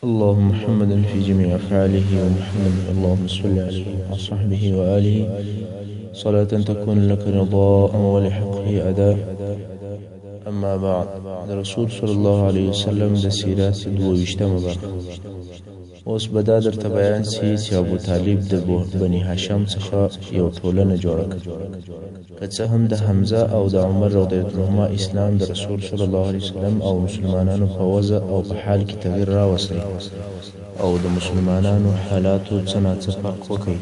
اللهم محمدا في جميع أفعاله ومحمد اللهم صل عليه وصحبه وآله صلاة تكون لك رضاء ولحقه أداء. أما بعد، رسول صلى الله عليه وسلم د سیرت 22مه برخه. اوس به دا درته بیان سي چې ابو طالب د بني هاشم څخه یو ټولنه جوړه کړه. که څه هم د حمزه او د عمر رضی الله عنهما اسلام د رسول صلی الله علیه وسلم او مسلمانانو په وضع او په حال کې تغییر راوستی او د مسلمانانو حالاتو څه ناڅه فرق وکړي،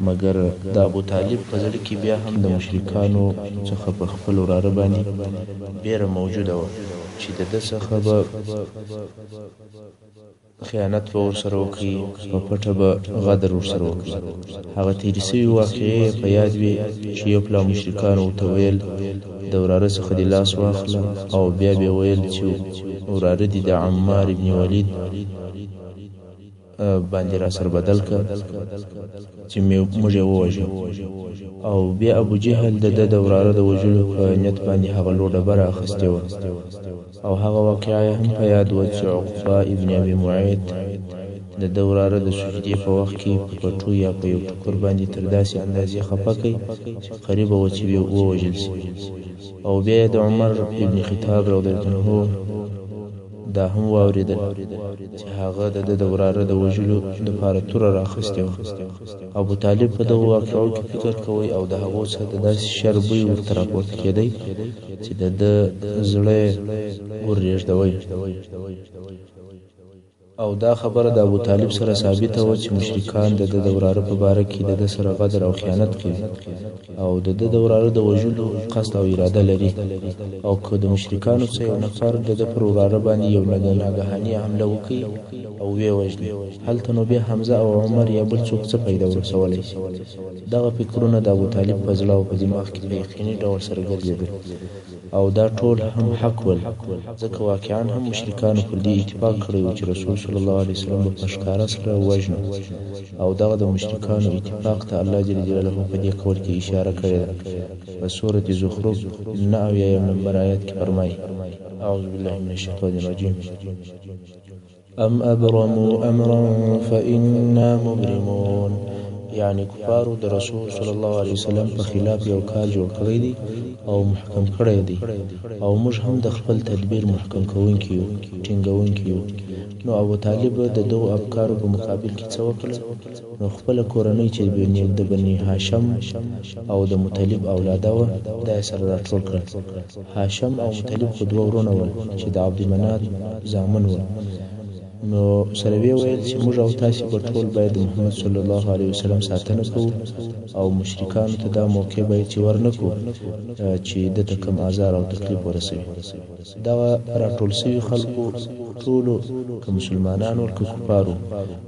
مګر د ابو طالب په زړه کې بیا هم د مشرکانو څخه په خپل وراره باندې بیره موجوده وه چې د ده څخه به خیانت به ورسره وکړي، په پټه به غدر ورسره وکړي. هغه تېرې سوي واقعې په یاد وي چې یو پلا مشرکانو ورته ویل د وراره څخه دې لاس واخله، او بیا به ویل چې وراره دې د عمار ابن ولید باندې را سره بدل کړه چې موږ یې ووژو. او بیا ابو جهل د ده د وراره د وژلو په نیت باندې هغه لوړ ډبره اخیستې وه. او هغه واقعه هم په یاد وه چې عقبه ابن ابي معیط د ده وراره د سجدې په وخت کې په پټو یا په یو ټوکر باندې تر داسې اندازې خفه کړي چې قریبه وه چې ووژل شي. او بیا د عمر ابن خطاب رضی الله عنه دا هم واورېدل چې هغه د ده د وراره د وژلو دپاره توره رااخیستې وه. ابو طالب په دغو واقعو کې فکر کوئ او د هغو څخه د داسې شر بوی ورته راپورته کېدی چې د ده زړه یې وررېږدوی. او دا خبره د ابو طالب سره ثابته وه چې مشرکان د ده د وراره په باره کې د ده سره غدر او خیانت کوي او د ده د وراره د وژلو قصد او اراده لري. او که د مشرکانو څخه یو نفر د ده پر وراره باندې یو ناګهاني حمله وکړي او ویې وژني، هلته نو بیا حمزه او عمر یا بل څوک څه پیدا ورسولی شي. دغه فکرونه د ابو طالب په زړه او په دماغ کې په یقیني ډول سره ګرځېدل، او دا ټول هم حق ول، ځکه واقعا هم مشرکانو پر دې اتفاق کړی و چې رسول صلی الله علیه وسلم به په ښکاره سره وژنو. او دغه د مشرکانو اتفاق ته الله جل جلاله په دې قول کې اشاره کړې ده. په سورة زخرف 9 نمبر آیت کې فرمایي: اعوذ بالله من الشیطان الرجیم ام ابرموا امرا فإنا مبرمون. یعنی کفارو د رسول صلی الله علیه وسلم په خلاف یو کار جوړ کړی دی او محکم کړی دی، او موږ هم د خپل تدبیر محکم کوونکي یو، ټینګوونکي یو. نو ابو طالب د دغو افکارو په مقابل کې څه وکړل؟ نو خپله کورنۍ چې د بني هاشم او د مطلب اولاده وه دا یې سره راټول کړل. هاشم او مطلب خو دوه ورونه ول چې د عبدمناف زامن ول. نو سره ویې ویل چې موږ او تاسې به ټول باید د محمد صلی الله علیه وسلم ساتنه کوو او مشرکانو ته دا موقع باید چې ور نه کړو چې دته کوم آزار او تکلیف ورسوي. دغه راټول سوي خلکو ټولو که مسلمانانو که کفارو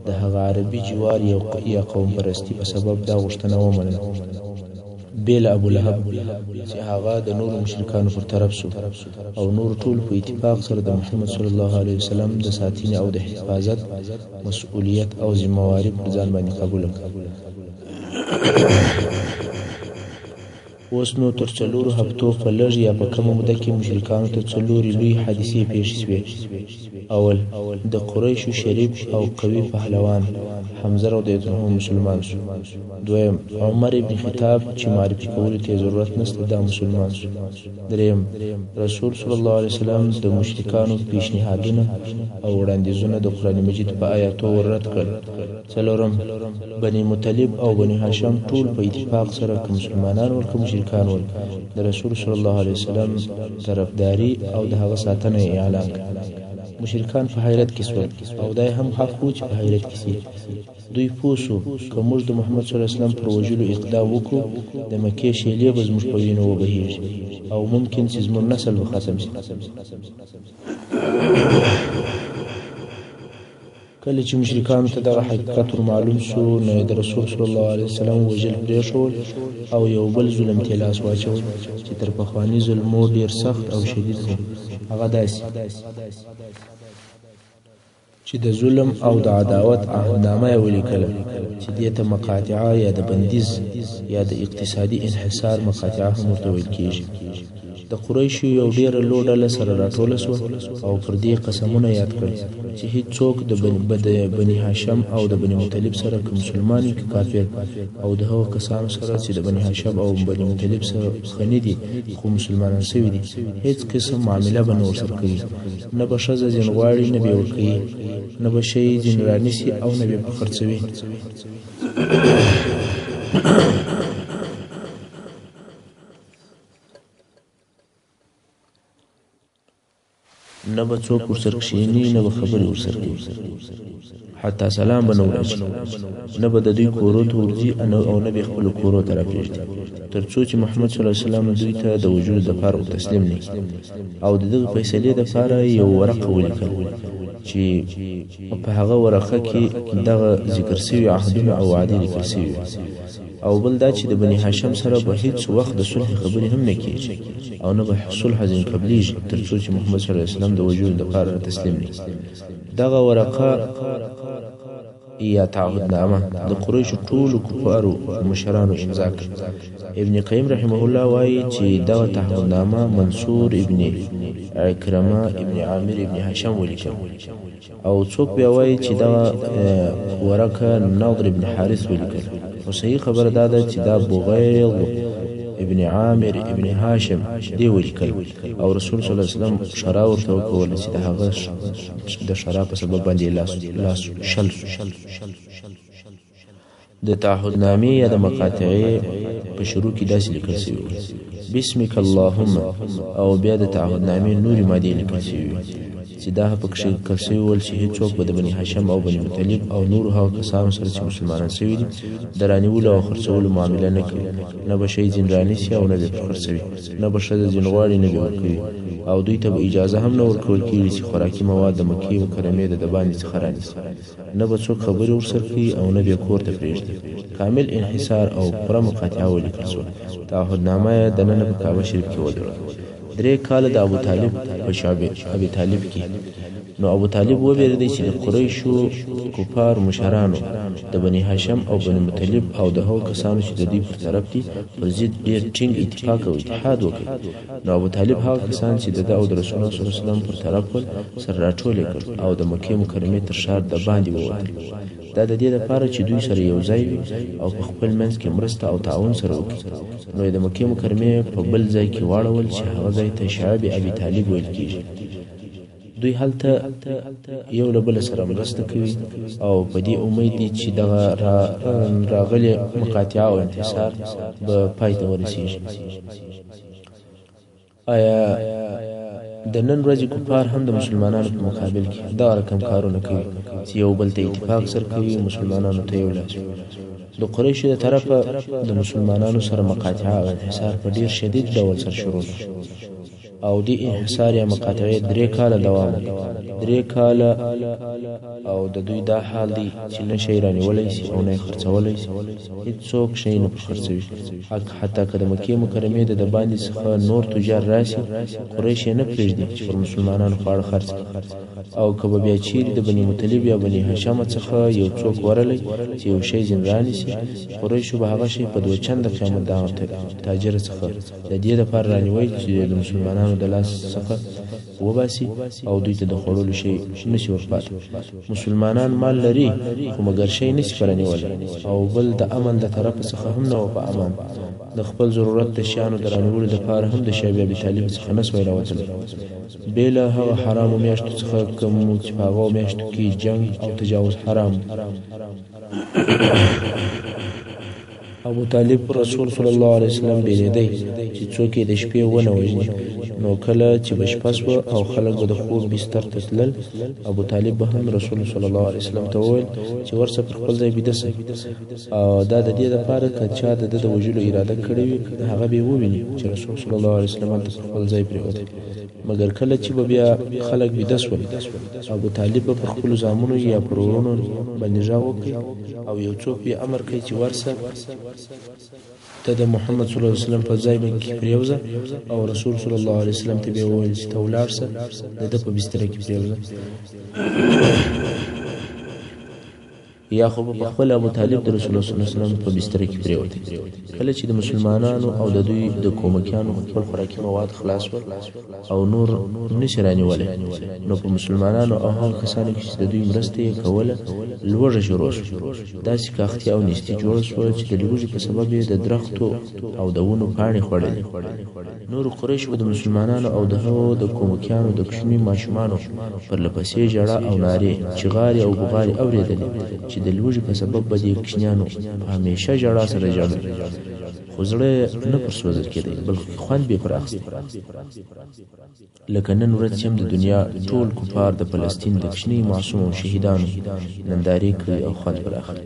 د هغه عربي جوار یا قوم پرستی په سبب دا غوښتنه ومنله، بیل ابو لهب چې هغه د نورو مشرکانو پر طرف سو، او نور ټول په اتفاق سره د محمد صلی الله علیه وسلم د ساتنې او د حفاظت مسؤلیت او ذمہواری پر ځان باندې قبول کړه. اوس نو تر 4 هفتو په لږ یا په کمه موده کې مشرکانو ته 4 لوی حادثې پیښې شوې. اول د قریشو شریف او قوي پهلوان حمزه رضی الله عنه مسلمان شو. دویم عمر ابن خطاب چې معرفي کولو ته ضرورت نشته دا مسلمان شو. دریم رسول صلی الله علیه وسلم د مشرکانو پیشنهادونه او وړاندیزونه د قرآن مجید په آیاتو ورد کړل. څلورم بني مطلب او بني هاشم ټول په اتفاق سره که مسلمانان ول که مشرکان ول د رسول صلی الله علیه وسلم طرفداري او د هغه ساتنه اعلان کړه. مشرکان په حیرت کې شول، او دا هم حق و چې په حیرت کې شي. دوی پوه شو که موږ د محمد صلی الله علیه وسلم پر وژلو اقدام وکړو د مکې شیلې به زموږ په وینو وبهیږي او ممکن چې زموږ نسل به ختم شي. کله چې مشرکانو ته دغه حقیقت ور معلوم شو، نو د رسول صلی الله علیه وسلم وژل پرېښول او یو بل ظلم ته لاس واچول چې تر پخواني ظلمو ډېر سخت او شدید و. هغه داسې چې د ظلم او د عداوت عهدنامه یې ولیکله چې دې ته مقاطعه یا د بندیز یا د اقتصادي انحصار مقاطعه هم ورته ویل کېږي. د قریشو یو ډېره لو ډله سره راټوله سوه او پر دې قسمونه یاد کړل چې هېڅوک د بني هاشم او د بني مطلب سره که مسلمان وي که کافر، او د هغو کسانو سره چې د بني هاشم او بني مطلب سره غني دي خو مسلمانان سوي دي، هېڅ قسم معامله به نه ورسره کوي، نه به ښځه ځین غواړي نه به یې ورکوي، نه به شی ځین رانیسي او نه به یې خرڅوي. نه به څوک ورسره کښېني نه به خبرې ورسره کوي، حتی سلام به نه ورچي، نه به د دوی کورو ته ورځي او نه به یې خپلو کورو ته راپرېږدي، تر څو چې محمد صلی الله علیه وسلم دوی ته د وژلو دپاره تسلیم نه او د دغه فیصلې دپاره یو ورقه ولیکل چې په هغه ورقه کې دغه ذکر سوي عهدونه او وعدې لیکل سوي، او بل دا چې د بني هاشم سره به هیڅ وخت د صلح خبرې هم نه کېږي او نه به صلح ځین قبلیږي تر څو چې محمد صلی الله علیه وسلم د وژلو دپاره تسلیم نه. دغه ورقه یا تعهدنامه د قریشو ټولو کفارو مشرانو امضا کړه. ابن قیم رحمه الله وایي چې دغه تعهدنامه منصور ابن عکرمه ابن عامر ابن هاشم ولیکل، او څوک بیا وایي چې دغه ورقه نضر ابن حارث ولیکل، خو صحیح خبره دا ده چې دا بغیض ابن عامر ابن هاشم دی ولیکل، او رسول صلی الله علیه وسلم شرا ورته وکوله چې د هغه د شرا په سبب باندې لاس شل. د تعهدنامې یا د مقاطعې په شروع کې داسې لیکل شوي بسمک اللهم، او بیا د تعهدنامې نورې مادې لیکل شوي چې دا پکښې لیکل شوي ول چې هېڅوک به د بني هاشم او بني مطلب او نورو هغو کسانو سره چې مسلمانان شوي دي د رانیولو او خرڅولو معامله نه کوي، نه به شی ځین رانیسي او نه به یې خرڅوي، نه به ښځه ځین غواړي نه به یې ورکوي، او دوی ته به اجازه هم نه ورکول کېږي چې خوراکي مواد د مکې مکرمې د باندې څخه رانیسي، نه به څوک خبرې ورسره کوي او نه به یې کور ته پرېږدي. کامل انحصار او پوره مقاطعه ولیکل شوه. تعهدنامه یې دننه په کعبه شریف کې ودروله. 3 کاله د ابو طالب په شعب ابي طالب کې، نو ابو طالب وبېرېدی چې د قریشو کفار مشرانو د بني هاشم او بني مطلب او د هغو کسانو چې د دوی پر طرف دي پر ضد ډېر ټینګ اتفاق او اتحاد وکړي. نو ابو طالب هغه کسان چې د ده او د رسول الله صلی الله علیه وسلم پر طرف ول سره راټول یې کړ او د مکې مکرمې تر ښار د باندې ووتل. دا د دې لپاره چې دوی سره یو ځای وي او په خپل منځ کې مرسته او تعاون سره وکړي. نو د مکې مکرمې په بل ځای کې واړول چې هغه ځای ته شعب ابي طالب ویل کېږي. دوی هلته یو له بله سره مرسته کوي او په دې امید دي چې دغه راغلې مقاطعه او انحصار به پای ته ورسېږي. آیا د نن ورځې کفار هم د مسلمانانو په مقابل کې دغه رقم کارونه کوي چې یو بل ته اتفاق سره کوي، مسلمانانو ته یو لاس وي؟ د قریشو د طرفه د مسلمانانو سره مقاطعه او انحصار په ډېر شدید ډول سره شروع ده، او دې انحصار یا مقاطعې 3 کاله دوام وکړ. 3 کاله، او د دوی دا حال دی چې نه شی رانیولی شي او نه یې خرڅولی شي، هېڅوک شی نه خرڅوي. حتی که د مکې مکرمې د باندې څخه نور تجار راسي، قریش یې نه پرېږدي چې پر مسلمانانو خواړه خرڅ کړي، او که به بیا چیرې د بني مطلب یا بني هاشم څخه یو څوک ورلی چې یو شی ځین رانیسي، قریشو به هغه شی په 2 چنده قیمت د هغه تاجر څخه د دې دپاره رانیوي چې د مسلمانانو د لاس څخه وباسي او دوی ته د خوړلو شی نشي ورپاته. مسلمانان مال لري خو مګر شی نشي پرانیولی، او بل د امن د طرف څخه هم نه و په امان. د خپل ضرورت د شیانو د رانیولو دپاره هم د شعب ابي طالب څخه نه سوی راوتلی، بې له هغه حرامو میاشتو څخه کوم چې په هغو میاشتو کې جنګ او تجاوز حرام. ابو طالب رسول صلی الله علیه وسلم بیریدی چې څوک یې د شپې ونه وژني. نو کله چې به شپه سوه او خلک به د خوب بستر ته تلل، ابو طالب به هم رسول صلی الله علیه وسلم ته وویل چې ورسه پر خپل ځای بیده سئ، او دا د دې دپاره که چا د ده د وژلو اراده کړې وي هغه به یې وویني چې رسول صلی الله علیه وسلم هلته پر خپل ځای پرېوتی. مګر کله چې به بیا خلک بیده سول، ابو طالب به پر خپلو زامنو یا پر ورونو باندې غږ وکړي او یو څوک یې امر کوي چې ورسه ته د محمد صلی الله علیه وسلم په ځای باندې پرېوځه، او رسول صلی الله علیه وسلم ته به یې وویل چې ته ولاړ سه د ده په بستره کې پرېوځه. یا خو په خپل ابو طالب د رسول الله صلی الله علیه وسلم په بستر کې پریوتی. کله چې د مسلمانانو او د دوی د کومکیانو خپل خوراکي مواد خلاص ول او نور نشي رانیولای، نو په مسلمانانو او هغه کسانو چې د دوی مرسته کوله لوږه شروع شوه. داسې کاختي او نستي جوړ شو چې د لوږې په سبب د درختو او د ونو پاڼې خوړلې. نور قریش د مسلمانانو او د هغو د کومکیانو د کوچني ماشومانو پر لپسې ژړا او نارې چغارې او بغارې اورېدلې چې د لوږې په سبب به دې کوچنیانو په همیشه ژړا سره ژړل، خو زړه نه پرسوځل کېدی بلکې خوند به پر اخیست. لکه نن ورځ چې هم د دنیا ټول کفار د فلسطین د کوچني معصوم او شهیدانو نندارې کوي او خوند پر اخلي.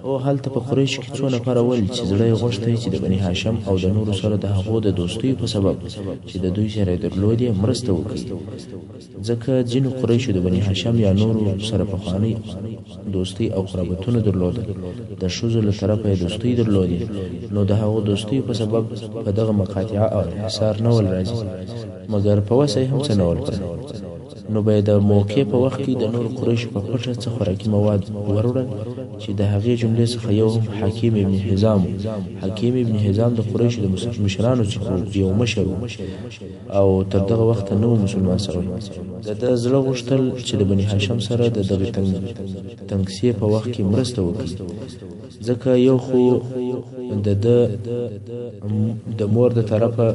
او هلته په قریش کې څو نفره ول چې زړه یې غوښتی چې د بني هاشم او د نورو سره د هغو د دوستیو په سبب چې د دوی سره یې درلودې مرسته وکړي، ځکه ځینو قریشو د بني هاشم یا نورو سره پخوانۍ دوستي او قرابتونه درلودل، د ښځو له طرفه یې دوستۍ درلودې، نو د هغو دوستیو په سبب په دغه مقاطعه او انحصار نه ول راځي، مګر په وسه یې هم څه نه ول کړی. نو به د موقع په وخت کې د نور قریش په پټه څه خوراکي مواد وروړل چې د هغې جملې څخه یو هم حکیم ابن حزام. حکیم ابن حزام د قریشو د مشرانو څخه یو مشر او تر دغه وخته نه و مسلمان شوی. د زړه غوښتل چې د بني هاشم سره د دغې تنګسیې په وخت کې مرسته وکړي، ځکه یو خو د مور د طرفه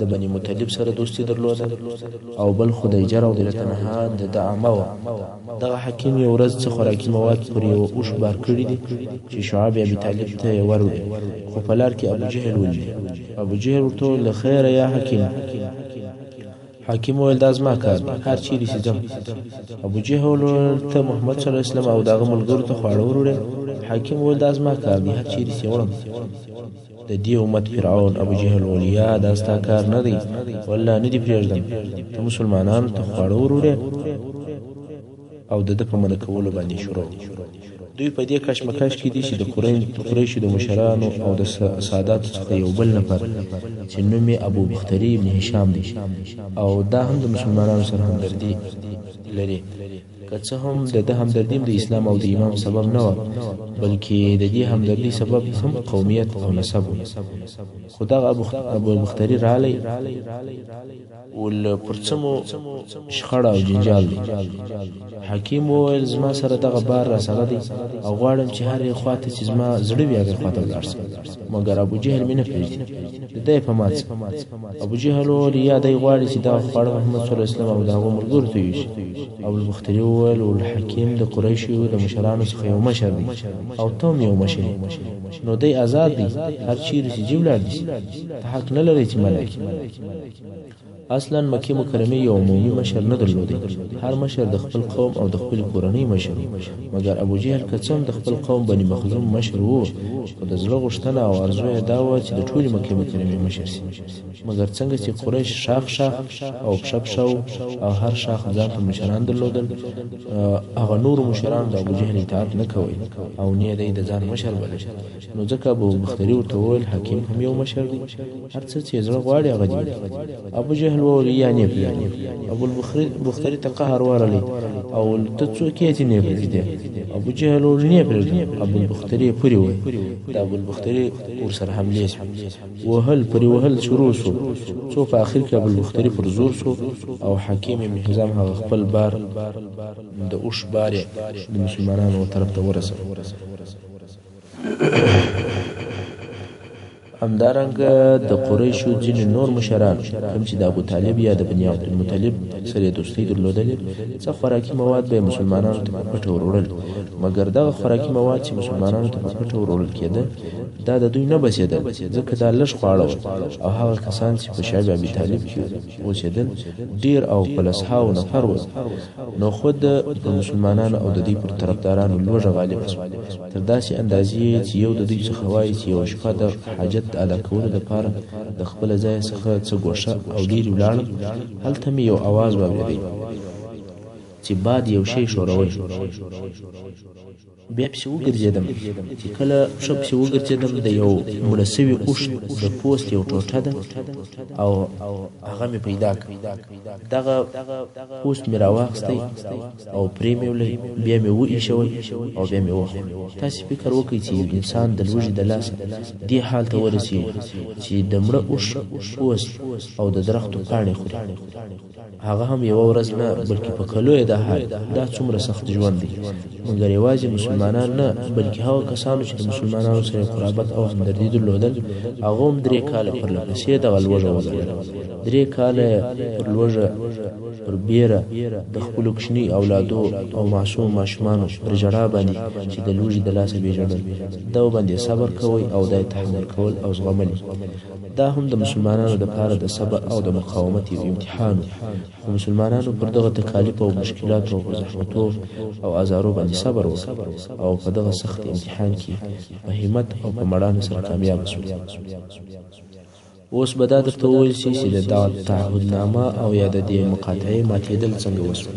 د بني مطلب سره دوستي درلوده او بل خو د اجر او د تنها د عامه وه. دغه حکیم یو ورځ څه خوراکي مواد پر یو اوښ بار کړي دي چې شعب ابي طالب ته یې وروړي، خو په لار کې ابو جهل ولید. ابو جهل ورته وویل له خیره یا حکیم. حکیم وویل دا زما کار دی، هر چیرې چې ځم. ابو جهل ته محمد صلی الله علیه وسلم او د هغه ملګرو ته خواړه وروړي. حکیم وویل دا زما کار دی، هر چیرې چې وړم. د دې امت فرعون ابو جهل وویل یا دا ستا کار نه دی، والله نه دې پرېږدم، ته مسلمانانو ته خواړه وروړي. او د ده په منع کولو باندې شروع. دوی په دې کشمکش کې دي چې د قریشو د مشرانو او د ساداتو څخه یو بل نفر چې نوم یې ابو بختري ابن هشام دی، او دا هم د مسلمانانو سره همدردي لري، که څه هم د ده همدردي د اسلام او د ایمان سبب نه وه، بلکې د دې همدردي سبب هم قومیت او نسب و. خو دغه ابو بختري رالی ول پر څه مو شخړه او جنجال دی. حکیم وویل زما سره دغه بار راسره دی او غواړم چې هرې خواته چې زما زړه وي هغې خواته ولاړ شم، مګر ابو جهل مې نه پرېږدي، د ده یې په مات شم. ابو جهل وویل یا دی غواړي چې دغه خواړه محمد صلی الله علیه وسلم او د هغو ملګرو ته یوسي. ابوالبختري وویل حکیم د قریشو د مشرانو څخه یو مشر دی او ته هم یو مشر یې، نو دی آزاد دی، هر چیرې چې ځي ولاړ دي، ته حق نه لرې چې منع کړې. اصلا مکې مکرمې یو عمومي مشر نه درلودی، هر مشر د خپل قوم او د خپل کورنۍ مشر، مګر ابو جهل که څه هم د خپل قوم بني مخزوم مشر و، خو د زړه غوښتنه او ارزو یې دا وه چې د ټولې مکې مکرمې مشر شي. مګر څنګه چې قریش شاخ او پشه پشه او هر شاخ ځان ته مشران درلودل، هغه نورو مشرانو د ابو جهل اطاعت نه کوئ او نه یې د ځان مشر بلل، نو ځکه ابوبختري ورته وویل حکیم هم یو مشر دی، هر څه چې زړه غواړي هغه دی. ابو جهل وویل یا نه پرېږدي. ابوالبختري ته قهر ورغلی او ته څوک یې چې نه پرېږدې؟ ابو جهل وویل نه پرېږدم. ابوالبختري پورې وویل. د ابوالبختري ورسره حملې پرې وهل شروع شو، څو په آخر کې ابوالبختري پر زور شو او حکیم ابن حزام هغه خپل بار د اوښ بار یې د مسلمانانو طرف ته ورسوه. همدارنګه د قریشو ځینې نور مشران کوم چې د ابو طالب یا د بني عبدالمطلب سره دوستۍ درلودلې، څه خوراکي مواد به مسلمانانو ته په پټه وروړل، مګر دغه خوراکي مواد چې مسلمانانو ته په پټه وروړل کېده دا د دوی نه بسېدل، ځکه دا لږ خواړه او هغه کسان چې په شعب ابي طالب کې اوسېدل ډېر او په لسهاوو نفر وو، نو خود د مسلمانانو او د دوی پر طرفدارانو لوږه غالبه شوه، تر داسې اندازې چې یو د دوی څخه وایي چې یوه شپه د حاجت د ادا کولو لپاره د خپل ځای څخه څه ګوښه او ډېرې ولاړم، هلته مې یو اواز واورېدی چې باد یو شی ښوروي. بیا پسې وګرځېدم چې کله ښه پسې وګرځېدم د یو مړه سوي اوښ د پوست یو ټوټه ده او هغه مې پیدا کړ. دغه پوست مې راواخیستی او پرې مې ولی، بیا مې وایښوی او بیا مې وخوړ. تاسې فکر وکړئ چې یو انسان د لوږې د لاسه دې حال ته ورسېږي چې د مړه اوښ پوست او د درختو پاڼې خوري. هغه هم یوه ورځ نه بلکې په کلو یې دا حال. دا څومره سخت ژوند دی. مګر یوازې مسلمانان نه بلکې هغه کسانو چې د مسلمانانو سره قرابت او همدردي درلودل هغه هم 3 کاله پر لپسې دغه لوږه وګالله. 3 کاله پر لوږه، پر بیره د خپلو کوچني اولادو او معصوم ماشومانو پر ژړا باندې چې د لوږې د لاسه بېژړل، دا باندې صبر کوئ او دا تحمل کول او زغمل. دا هم د مسلمانانو دپاره د صبر او د مقاومت یو امتحان و. مسلمانانو پر دغه تکالیف او مشکلاتو او زحمتو او ازارو باندې صبر وکړ او په دغه سخت امتحان کې په همت او په مړانه سره کامیاب شول. اوس به دا درته وویل شي چې د دغه تعهدنامه او یا د دې مقاطعې ماتېدل څنګه وشول.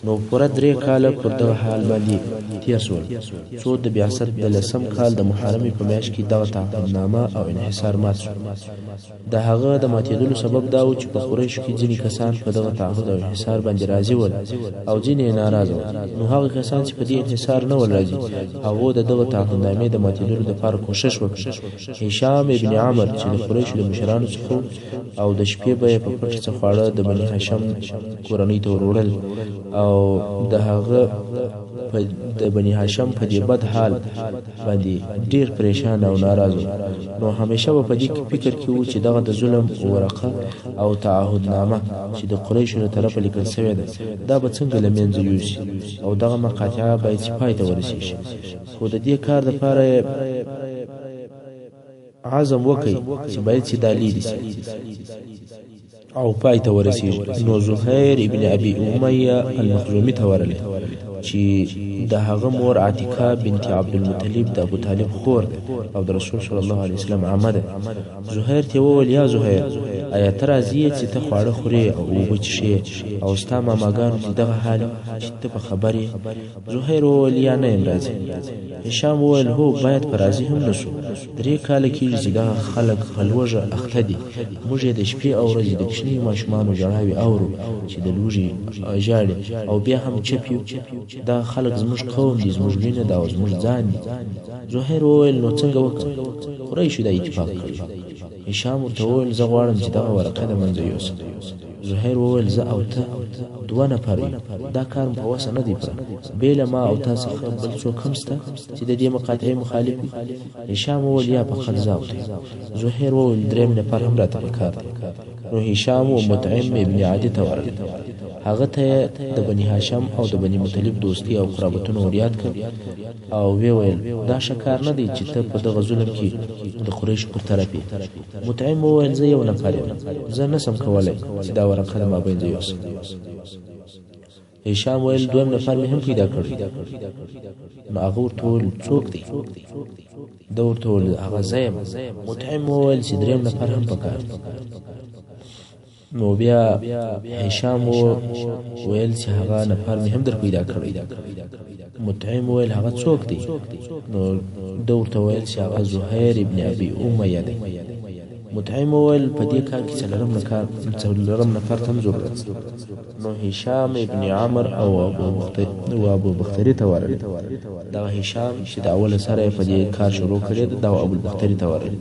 نو پوره 3 کاله پر دغه حال باندې تیر شول، څو د بعثت د 10م کال د محرمې په میاشت کې دغه تعهدنامه او انحصار مات شو. د هغه د ماتېدلو سبب دا و چې په قریشو کې ځینې کسان په دغه تعهد او انحصار باندې راضي ول او ځینې یې ناراضه ول. نو هغه کسان چې په دې انحصار نه ول راضي، هغو د دغه تعهدنامې د ماتېدلو لپاره کوښښ وکړ. هشام ابن عمر چې د قریشو د مشرانو څخه او د شپې به یې په پټه څه خواړه د بني هاشم کورنۍ ته وروړل او د هغه د بني هاشم په دې بد حال باندې ډیر پریشان او ناراض و. نو همیشه په دې فکر کې و چې دغه د ظلم ورقه او تعهدنامه چې د قریشو له طرفه لیکل شوې ده دا به څنګه له منځه یوسي او دغه مقاطعه باید چې پای ته ورسیږي. خو د دې کار دپاره عزم وکړي چې باید چې دا لیرې شي او پای ته ورسیږي. نو زهیر ابن ابي امیه المخزومي ته ورغلی چې د هغه مور عتیقه بنت عبدالمطلب د ابو طالب خور ده او د رسول صلی الله علیه وسلم عمه ده. زهیر ته وویل یا زهیر آیا ته راضي یې چې ته خواړه خورې او اوبه څښې او ستا ماماګانو ته دغه حال چې ته په خبر یې؟ زهیر وویل یا نه یم راضي. هشام وویل هو باید په راضي هم نه شو. 3 کاله کېږي چې دغه خلک په لوږه اخته دي. موږ یې د شپې او ورځې د کوچنیو ماشومانو ژړاوې اورو چې د لوږې ژاړي او بیا هم چپ یو. دا خلک زموږ قوم دي، زموږ وینه ده او زموږ ځان دي. زهیر وویل نو څنګه وکړم؟ قریشو دا اتفاق کړی. هشام ورته وویل زه غواړم چې دغه ورقه د منځه یوسم. زهیر وویل زه او ته 2 نفر یو، دا کار په وسه نه دی پوره. بې له ما او تا څخه بل څوک هم شته چې د دې مقاطعې مخالف وي؟ هشام وویل یا فقط زه او ته. زهیر وویل 3 نفر هم راته پکار دی. نو هشام و مطعم ابن عدي ته ورغی. هغه ته د بني هاشم او د بني مطلب دوستی او قرابتونه وریاد کړ او وی ویل دا شکار نه دی چې ته په دغه ظلم کې د قریش پر طرف یې. مطعم وویل زه یو نفر یم، زه نسم کولی چې دا ورقه د مابین ځای یوسم. هشام ویل 2 نفر مې هم پیدا کړی. نو هغه ورته وویل څوک دی؟ ده ورته وویل هغه زه یم. مطعم وویل چې 3 نفر هم پکار. نو بیا هشام ویل چې هغه نفر مې هم در پیدا کړی. مطعم ویل هغه څوک دی؟ نو ده ورته ویل چې هغه زهیر ابن ابي امیه دی. مطعم ویل په دې کار کې 4 نفر ته هم ضرورت. نو هشام ابن عمر او ابو بختري ته ورغی. دا هشام چې د اول سره په دې کار شروع کړی دا ابو بختري ته ورغی.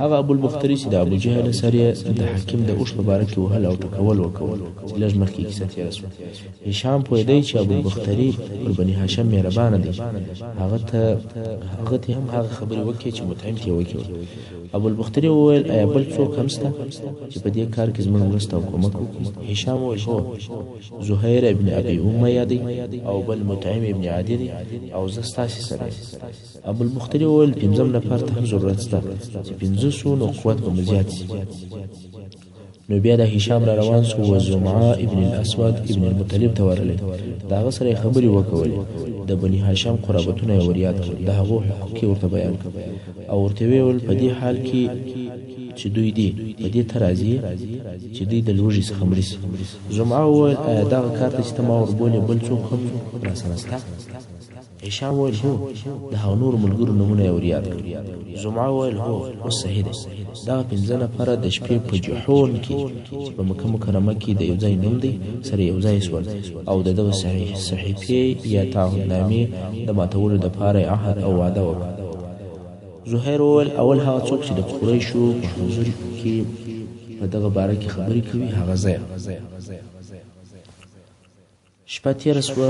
هغه ابو البختري چې د ابو جهل سره د حکیم د اوښ په باره کې وهل او ټکول وکول چې لږ مخکې کیسه تېره شوه. هشام پوهېدی چې ابو البختري پر بني هاشم مهربانه دی. هغه ته هم هغه خبرې وکړې چې مطعم ته یې وکړې. ابو البختري وویل ایا بل څوک هم شته چې په دې کار کې زموږ مرسته او کومک وکړي؟ هشام وویل هو، زهیر ابن ابي امیه دی او بل مطعم ابن عدي دی او زه ستاسې سره یم. ابو البختري وویل 5 نفر ته هم ضرورت شته چې 500 نو قوت به مو زیات شي. نو بیا د هشام را روان شو و زمعه ابن الاسود ابن المطلب ته ورغلی. د هغه سره یې خبرې وکولې. د بني هاشم قرابتونه یې وریاد کړل، د هغو حقوق یې ورته بیان کړل او ورته ویې ویل په دې حال کې چې دوی دي په دې ته راځي چې دوی د لوږې څخه مړه شي. زمعه وویل ایا دغه کار ته چې ته ما وربولې بل څوک هم راسره شته؟ هشام وویل هو، د هغو نورو ملګرو نومونه یې ور یاد کړل. زمعه وویل هو، اوس صحیح دی. دغه 5 نفره د شپې په جحون کې چې په مکه مکرمه کې د یو ځای نوم دی سره یو ځای شول او د دغه صحیفې یا تعهدنامې د ماتولو دپاره عهد او وعده وکړه. زهیر وویل اول هغه څوک چې د قریشو په حضور کې په دغه باره کې خبرې کوي هغه ځای. شپه تېره سوه.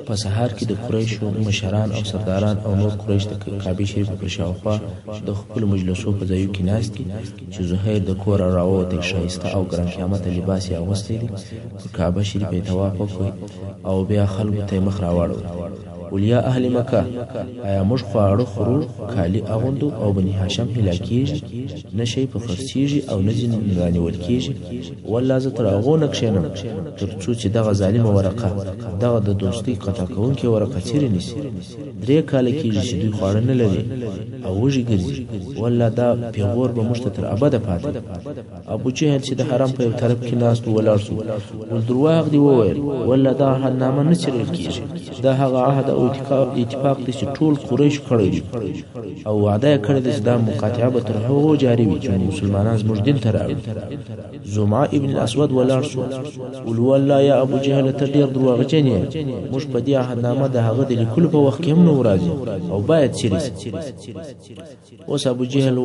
په سهار کې د قریشو مشران او سرداران او نور قریش د کعبې شریفې په شاوخوا د خپلو مجلسو په ځایو کې ناست دي چې زهیر د کوره راووتی، ښایسته او ګران قیمته لباس یې اغوستی دی. پر کعبه شریفه یې طواف وکړ او بیا خلکو ته یې مخ راواړوه. ولیا اهل مکه، آیا موږ خواړه خورو، کالي اغوندو او بني هاشم هیله کېږي؟ نه شی په خرڅېږي او نه ځینې رانیول کېږي. والله زه تر هغو نه کښېنم تر څو چې دغه ظالمه ورقه، دغه د دوستۍ قطع کوونکې ورقه څیرې نیسي. 3 کاله کېږي چې دوی خواړه نه لري او وږي ګرځي. والله دا پیغور به موږ ته تر ابده پاتې. ابو جهل چې د حرم په یو طرف کې ناست ولاړ شو، ول درواغ دي وویل، والله دا عهدنامه نه څیرل کېږي. دا هغه عهد او اتفاق دی چې ټول قریش کړی دي او وعده یې کړې ده چې دا مقاطعه به تر هغو جاري وي چې مسلمانان زموږ دین ته راوړي. زمعه ابن الاسود ولاړ شو، ول والله یا ابو جهل ته ډېر درواغجن یې، موږ په دې عهدنامه د هغه د لیکلو په وخت کې هم نه راځي او باید څیرې شي. اوس ابو جهل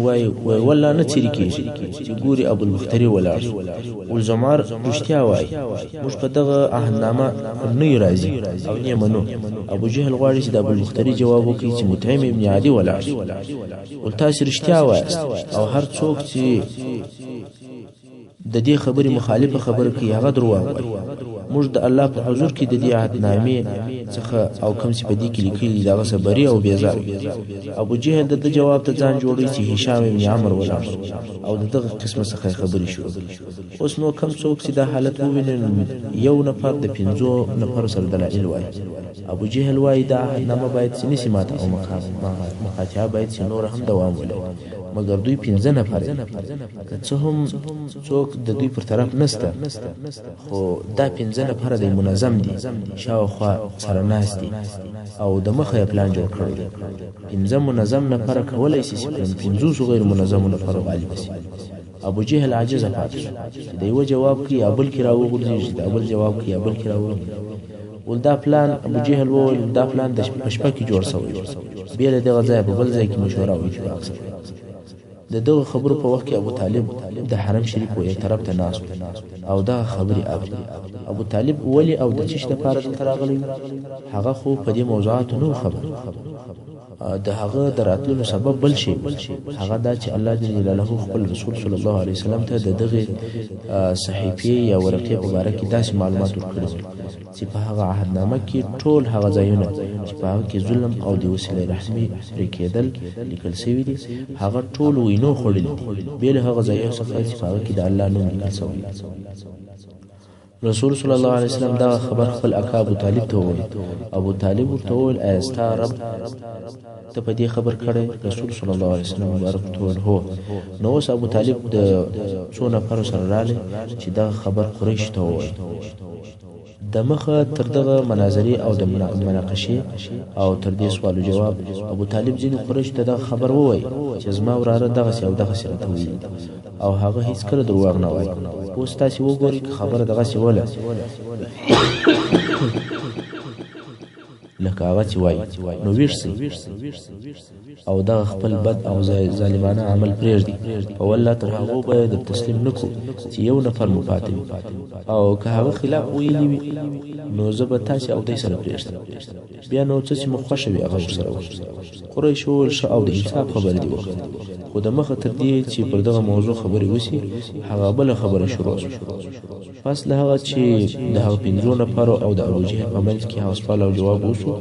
وایي والله نه څیرې کېږي چې ګوري ابوالبختري ولاړ شو. ول زمعه رښتیا وایي، موږ په دغه عهدنامه نه راځي او نه منو. ابو جهل غواړي چې د ابوالبختري جواب وکړي چې مطعم ابن عدي ولاړ شي. ول تاسې رښتیا وایاست او هر څوک چې د دې خبرې مخالفه خبره کوي هغه درواغ وایي. موږ د الله په حضور کې د دې عهدنامې څخه او کوم چې په دې کې لیکلي دغه څه بري او بیزار. ابو جهل د جواب ته ځان جوړوي چې هشام ابن عمرو ولاړ شو او د دغه قسمه څخه خبرې شروع. اوس نو کوم څوک چې دا حالت وویني یو نفر د 5 نفرو سره دلایل وایي. ابو جهل وایي دا عهدنامه باید چې نسي ماته او مقاطعه باید چې نور هم دوام ولري، مګر دوی 5 نفر که څه هم څوک د دوی پر طرف نسته، خو دا 5 نفر د منظم دي، شاوخوا سره ناست دي او د مخه یې پلان جوړ کړی دی. 5 منظم نفر کولی شي چې 5 غیر منظمو نفرو غالب شي. ابو جهل عاجزه پاتې شو چې د یوه جواب کوي یا بل کې راوغورځېږي، د بل جواب کوي یا بل کې راوغورځېږي. ول دا پلان ابو جهل وویل دا پلان د شپه کې جوړ شوی بیا له دغه ځایه په بل ځای کې مشوره او اتفاق سره. د دغه خبرو په وخت کې ابو طالب د حرم شریف یو طرف ته ناست او دا خبرې اوري. ابو طالب ولی او د چیش لپاره دلته راغلی، هغه خو په دې موضوعاتو نه خبر. د هغه د راتلو سبب بل شي، هغه دا چې الله جل جلاله خپل رسول صلی الله علیه وسلم ته د دغه صحیفې یا ورقې په اړه کې داسې معلومات ورکړي چې په هغه عهدنامه کې ټول هغه ځایونه چې په هغه کې ظلم او د وسیله رحمي پرې کېدل لیکل شوي دي هغه ټول وینو خوړلي دي، بې له هغه ځایونو څخه چې په هغه کې د الله نوم لیکل شوی. رسول صلی الله علیه وسلم دا خبر خپل اکا ابو طالب ته وویل. ابو طالب ورته وویل ایا ستا رب ته په دې خبر کړی؟ رسول صلی الله علیه وسلم مبارک ورته وویل هو. نو اوس ابو طالب د څو نفرو سره راغلی چې دا خبر قریش ته وویل. د مخه تر دغه مناظرې او د مناقشې او تر دې سوال جواب ابو طالب ځینې قریش ته دا خبر وویل چې زما وراره دغسې او دغسې راته ویلي او هغه هیڅکله دروغ نه وایي. اوس تاسې وګورئ که خبره دغسې وله لکه هغه چې وایي نو ویښ سئ او دغه خپل بد او ظالمانه عمل پرېږدي او والله تر هغو به در تسلیم نه کړو چې یو نفر مو پاتې وي او که هغه خلاف ویلي وي نو زه به تاسې او دی سره پرېږدم، بیا نو څه چې مو خوښه وي هغه ورسره وکړئ. قریش وویل ښه او د انصاف خبرې دې وکړه، خو د مخه تر دې چې پر دغه موضوع خبرې وشي هغه بله خبره شروع شوه. پس له هغه چې د هغه 5 نفرو او د ابوجهل په منځ کې هغه سوال او جواب وشو،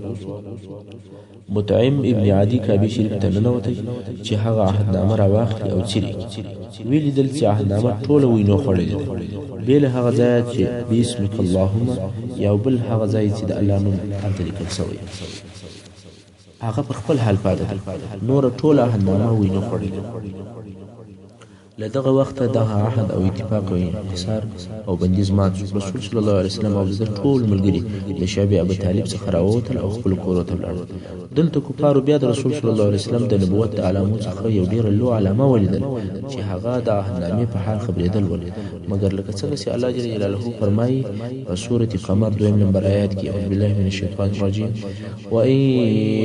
مطعم ابن عدي کعبې شریف ته ننوتی چې هغه عهدنامه راواخلي او څیرې کړي. ویې لیدل چې عهدنامه ټوله وینو خوړلې ده، بې له هغه ځایه چې باسمک اللهم یو بل هغه ځای چې د الله نوم هلته لیکل شوی هغه پر خپل حال پاتې ده، نوره ټوله عهدنامه وینو خوړلې. له دغه وخته دغه عهد او اتفاق او انحصار او بندیز مات شو. رسول صلی الله علیه وسلم او د ټول ملګري د شعب ابي طالب څخه راووتل او خپل کور ته لاړل. دلته کفارو بیا د رسول صلی الله علیه وسلم د نبوت د علامو څخه یو ډیره لو علامه ولیدل چې هغه د عهدنامې په حال خبرېدل ول. مګر لکه څنګه چې الله جل جلاله فرمایي په سورة قمر 2 نمبر آیات کې: اعوذ بالله من الشیطان الرجیم وَإِن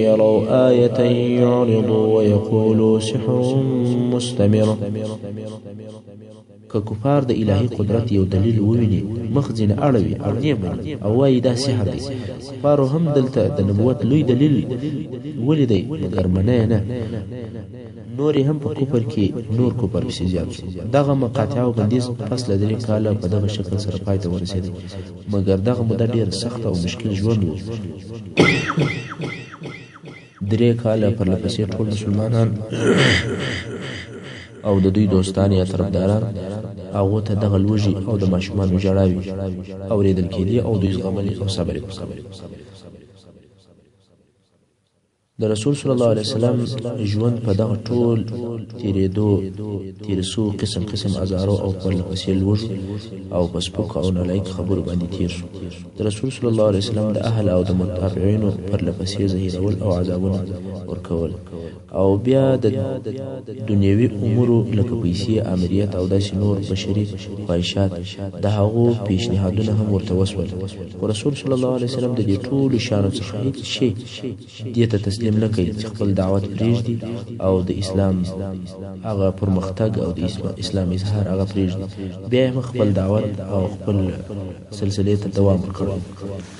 يَرَوْا آيَةً يُعْرِضُوا وَيَقُولُوا سِحْرٌ مُسْتَمِرٌ. که کفار د الهي قدرت یو دلیل وویني مخ ځینې اړوي او نه مني او وایي دا سحر دی. کفارو هم دلته د نبوت لوی دلیل ولیدی مګر منه نه. نور هم په کفر کې نور کفر پسې زیات شو. دغه مقاطعه او بندیز پس له 3 کاله په دغه شکل سره پای ته ورسېدی. مګر دغه موده ډېر سخت او مشکل ژوند و. 3 کاله پر لپسې ټول مسلمانان او د دوی دوستان یا طرفداران هغو ته دغه لوږې او د ماشومانو ژړاوې اورېدل کېدې او دوی زغملې او صبر یې وکړ. د رسول صلی الله علیه وسلم ژوند په دغه ټول تیرسو قسم قسم ازارو او پرلپسې لوږو او په سپکو او نالایق خبرو باندې تیر شو. د رسول صلی الله علیه وسلم د اهل او د متابعینو پرلپسې زهیرول او عذابونه ورکول او بیا د دنیوي امورو لکه پیسې، امریت او داسې نور بشري خواهشات د هغو پیشنهادونه هم ورته وسول. خو رسول صلی الله علیه وسلم د دې ټولو شیانو څخه هیڅ شی دې ته تسلیم نه کوي چې خپل دعوت پرېږدي او د اسلام هغه پرمختګ او د اسلام اظهار هغه پرېږدي. بیا یې خپل دعوت او خپل سلسلې ته دوام ورکړی.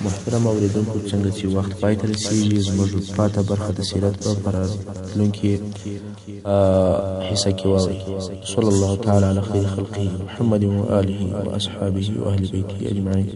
محترم اورېدونکو، څنګه چې وخت پای ته رسېږي زموږ پاته برخه د سیرت په راتلونکي حصه کې واورئ. صلی الله تعالی علی خیر خلقه محمد و آله و اصحابه و اهل بیته اجمعین.